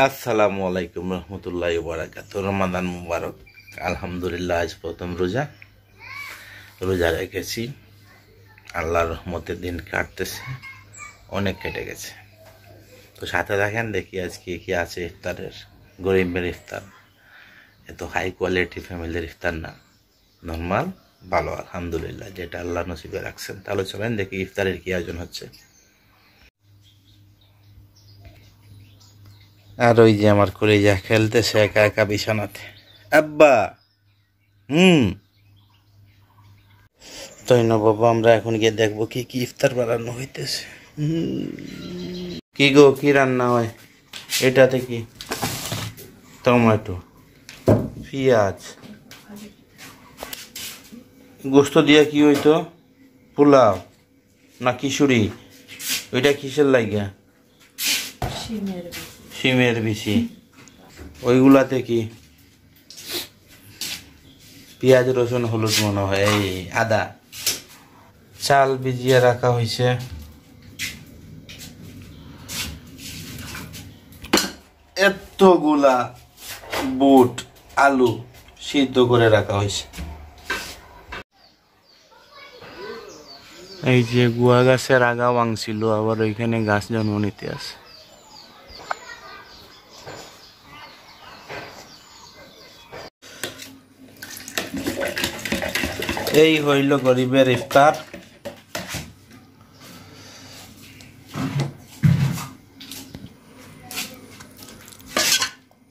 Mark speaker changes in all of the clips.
Speaker 1: আসসালামু আলাইকুম রহমতুল্লাহি ওয়া বারাকাতুহু। রমাদান মুবারক। আলহামদুলিল্লাহ, আজ প্রথম রোজা রেখেছি। আল্লাহর রহমতে দিন কাটতেছে, অনেক কেটে গেছে। তো সাথে দেখেন, দেখি আজকে কি আছে ইফতারের। গরিবের ইফতার, এত হাই কোয়ালিটি ফ্যামিলির ইফতার না, নর্মাল ভালো আলহামদুলিল্লাহ, যেটা আল্লাহ নসিবে রাখছেন। তাহলে চলেন দেখি ইফতারের কি আয়োজন হচ্ছে। আর ওই যে আমার কলিজা খেলতেছে একা একা বিছানাতে। আব্বা তাই না বাবা, আমরা এখন গিয়ে দেখবো কি কি ইফতার বানানো হইতেছে। কি গো, কি রান্না হয় এটাতে? কি টমেটো, পেঁয়াজ, গোস্ত দিয়া কি হইতো? পোলাও না খিচুড়ি? ওইটা কিসের লাগিয়া? শিমের বিচি। ওইগুলাতে কি পেঁয়াজ, রসুন, হলুদ মনে হয়, এই আদা। চাল ভিজিয়ে রাখা হয়েছে। এতগুলা বুট, আলু সিদ্ধ করে রাখা হয়েছে। এই যে গুয়া গাছের আগা ভাঙছিল, আবার ওইখানে গাছ জন্ম নিতে আছে। এই হইল গরিবের ইফতার।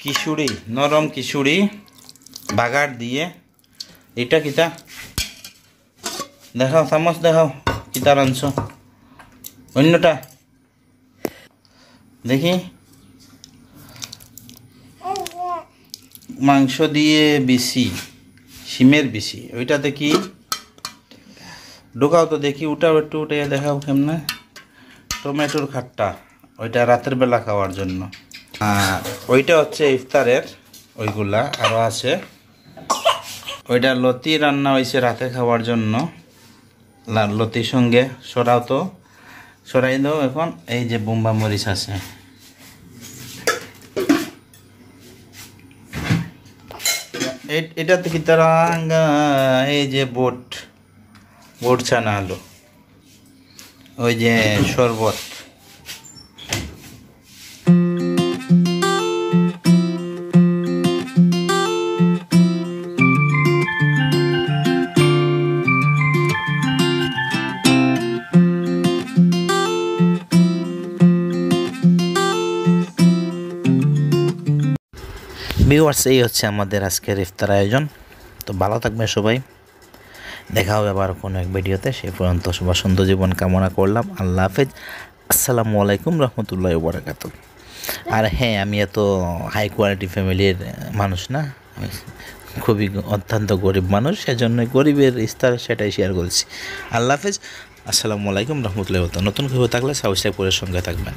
Speaker 1: খিচুড়ি, নরম খিচুড়ি বাগার দিয়ে। এটা কিতা দেখাও, চামচ দেখাও, কিতা রাঁধছ? অন্যটা দেখি। মাংস দিয়ে বিচি, শিমের বিচি। ওইটাতে কি ঢোকাও তো দেখি, উঠাও একটু, উঠে দেখাও কেমনে। টমেটোর খাট্টা, ওইটা রাতের বেলা খাওয়ার জন্য। আর ওইটা হচ্ছে ইফতারের। ওইগুলা আরও আছে। ওইটা লতি রান্না হয়েছে রাতে খাওয়ার জন্য। লতির সঙ্গে সরাও তো, সরাই দাও এখন। এই যে বোম্বা মরিচ আছে। এটাতে কি তারা, এই যে বোট ছানা আলো, ওই যে শরবত। ভিউয়ার্স, এই হচ্ছে আমাদের আজকের ইফতার আয়োজন। তো ভালো থাকবে সবাই, দেখা হবে আবার কোনো এক ভিডিওতে। সেই পর্যন্ত সবার সুন্দর জীবন কামনা করলাম। আল্লাহ হাফেজ। আসসালামু আলাইকুম রহমতুল্লাহি ওয়া বারাকাতুহু। আর হ্যাঁ, আমি এত হাই কোয়ালিটি ফ্যামিলির মানুষ না, আমি খুবই অত্যন্ত গরিব মানুষ, সেজন্য গরিবের ইফতার সেটাই শেয়ার করছি। আল্লাহ হাফেজ। আসসালামু আলাইকুম রহমতুল্লাহি ওয়া বারাকাতুহু। নতুন কেউ থাকলে সাবস্ক্রাইব করে সঙ্গে থাকবেন।